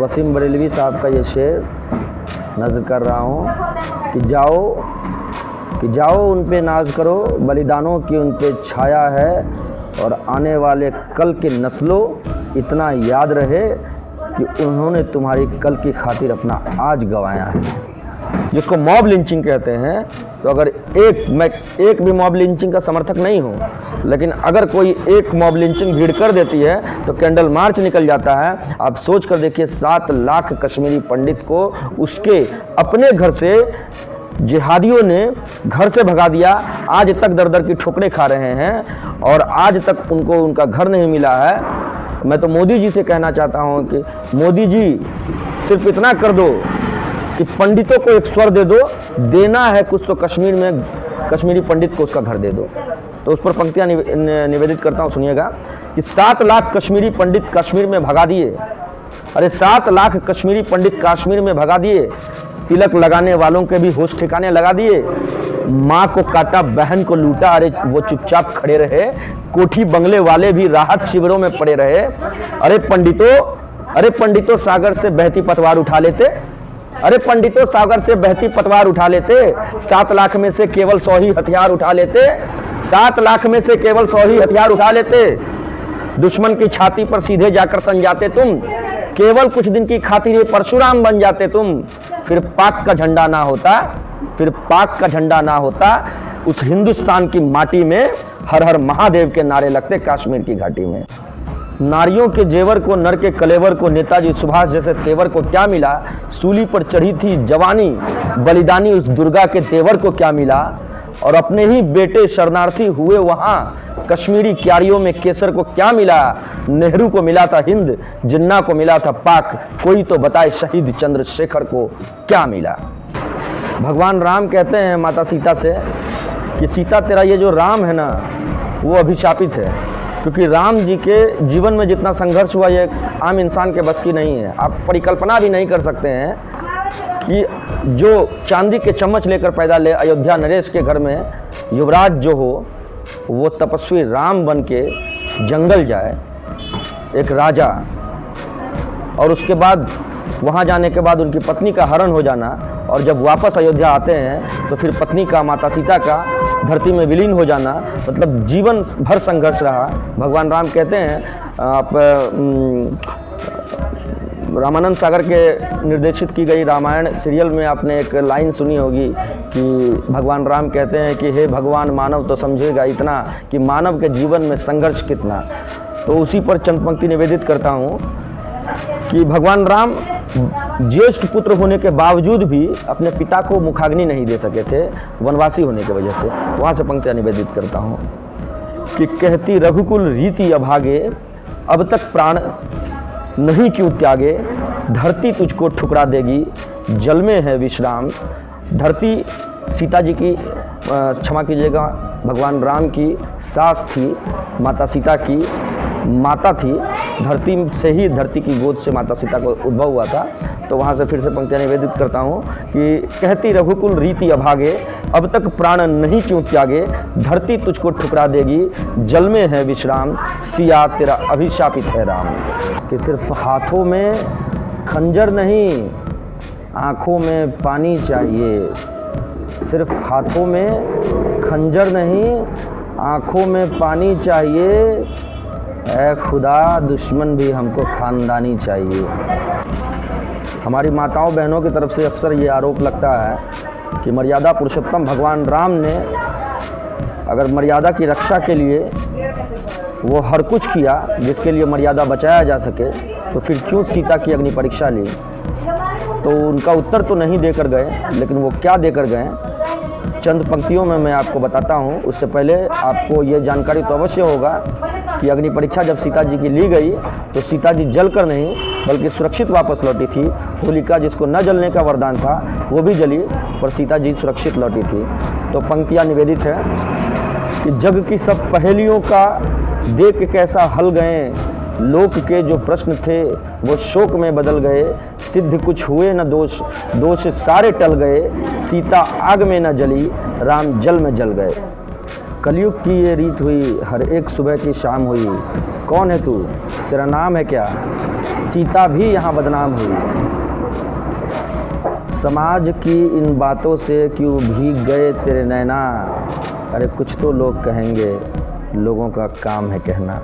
वसीम बरेलवी साहब का ये शेर नज़र कर रहा हूँ कि जाओ उन पे नाज करो, बलिदानों की उन पे छाया है, और आने वाले कल की नस्लों इतना याद रहे कि उन्होंने तुम्हारी कल की खातिर अपना आज गंवाया है। जिसको मॉब लिंचिंग कहते हैं, तो अगर मैं एक भी मॉब लिंचिंग का समर्थक नहीं हूँ, लेकिन अगर कोई एक मॉब लिंचिंग भीड़ कर देती है तो कैंडल मार्च निकल जाता है। आप सोच कर देखिए, 7 लाख कश्मीरी पंडित को उसके अपने घर से जिहादियों ने घर से भगा दिया। आज तक दर दर की ठोकरें खा रहे हैं और आज तक उनको उनका घर नहीं मिला है। मैं तो मोदी जी से कहना चाहता हूं कि मोदी जी सिर्फ इतना कर दो कि पंडितों को एक स्वर दे दो, देना है कुछ तो कश्मीर में कश्मीरी पंडित को उसका घर दे दो। तो उस पर पंक्तियां निवेदित करता हूं, सुनिएगा कि 7 लाख कश्मीरी पंडित कश्मीर में भगा दिए। अरे 7 लाख कश्मीरी पंडित कश्मीर में भगा दिए, तिलक लगाने वालों के भी होश ठिकाने लगा दिए। माँ को काटा, बहन को लूटा, अरे वो चुपचाप खड़े रहे। कोठी बंगले वाले भी राहत शिविरों में पड़े रहे। अरे पंडितों सागर से बहती पतवार उठा लेते। अरे पंडितों सागर से बहती पतवार उठा लेते। 7 लाख में से केवल 100 ही हथियार उठा लेते। 7 लाख में से केवल 100 ही हथियार उठा लेते। दुश्मन की छाती पर सीधे जाकर तन जाते तुम। केवल कुछ दिन की खातिर परशुराम बन जाते तुम। फिर पाक का झंडा ना होता, उस हिंदुस्तान की माटी में हर हर महादेव के नारे लगते कश्मीर की घाटी में। नारियों के जेवर को, नर के कलेवर को, नेताजी सुभाष जैसे तेवर को क्या मिला? सूली पर चढ़ी थी जवानी, बलिदानी उस दुर्गा के तेवर को क्या मिला? और अपने ही बेटे शरणार्थी हुए वहाँ, कश्मीरी क्यारियों में केसर को क्या मिला? नेहरू को मिला था हिंद, जिन्ना को मिला था पाक, कोई तो बताए शहीद चंद्रशेखर को क्या मिला? भगवान राम कहते हैं माता सीता से कि सीता तेरा ये जो राम है ना, वो अभिशापित है, क्योंकि राम जी के जीवन में जितना संघर्ष हुआ ये आम इंसान के बस की नहीं है। आप परिकल्पना भी नहीं कर सकते हैं कि जो चांदी के चम्मच लेकर पैदा ले अयोध्या नरेश के घर में युवराज जो हो, वो तपस्वी राम बन के जंगल जाए, एक राजा, और उसके बाद वहाँ जाने के बाद उनकी पत्नी का हरण हो जाना, और जब वापस अयोध्या आते हैं तो फिर पत्नी का, माता सीता का धरती में विलीन हो जाना, मतलब जीवन भर संघर्ष रहा। भगवान राम कहते हैं, आप रामानंद सागर के निर्देशित की गई रामायण सीरियल में आपने एक लाइन सुनी होगी कि भगवान राम कहते हैं कि हे भगवान, मानव तो समझेगा इतना कि मानव के जीवन में संघर्ष कितना। तो उसी पर चंद पंक्ति निवेदित करता हूँ कि भगवान राम ज्येष्ठ पुत्र होने के बावजूद भी अपने पिता को मुखाग्नि नहीं दे सके थे, वनवासी होने की वजह से। वहाँ से पंक्तियाँ निवेदित करता हूँ कि कहती रघुकुल रीति अभागे, अब तक प्राण नहीं क्यों त्यागे, धरती तुझको ठुकरा देगी, जल में है विश्राम। धरती सीता जी की, क्षमा कीजिएगा, भगवान राम की सास थी, माता सीता की माता थी। धरती से ही, धरती की गोद से माता सीता को उद्भव हुआ था। तो वहाँ से फिर से पंक्तियाँ निवेदित करता हूँ कि कहती रघुकुल रीति अभागे, अब तक प्राण नहीं क्यों त्यागे, धरती तुझको ठुकरा देगी, जल में है विश्राम, सिया तेरा अभिशापित है राम। कि सिर्फ हाथों में खंजर नहीं, आँखों में पानी चाहिए। सिर्फ हाथों में खंजर नहीं, आँखों में पानी चाहिए। ऐ खुदा, दुश्मन भी हमको खानदानी चाहिए। हमारी माताओं बहनों की तरफ से अक्सर ये आरोप लगता है कि मर्यादा पुरुषोत्तम भगवान राम ने अगर मर्यादा की रक्षा के लिए वो हर कुछ किया जिसके लिए मर्यादा बचाया जा सके, तो फिर क्यों सीता की अग्नि परीक्षा ली? तो उनका उत्तर तो नहीं देकर गए, लेकिन वो क्या देकर गए चंद पंक्तियों में मैं आपको बताता हूँ। उससे पहले आपको ये जानकारी तो अवश्य होगा कि अग्नि परीक्षा जब सीता जी की ली गई तो सीता जी जलकर नहीं बल्कि सुरक्षित वापस लौटी थी। होलिका जिसको न जलने का वरदान था वो भी जली, पर सीता जी सुरक्षित लौटी थी। तो पंक्तियाँ निवेदित है कि जग की सब पहेलियों का देख कैसा हल गए, लोक के जो प्रश्न थे वो शोक में बदल गए, सिद्ध कुछ हुए न दोष, दोष सारे टल गए, सीता आग में न जली, राम जल में जल गए। कलयुग की ये रीत हुई, हर एक सुबह की शाम हुई। कौन है तू, तेरा नाम है क्या, सीता भी यहाँ बदनाम हुई। समाज की इन बातों से क्यों भीग गए तेरे नैना, अरे कुछ तो लोग कहेंगे, लोगों का काम है कहना।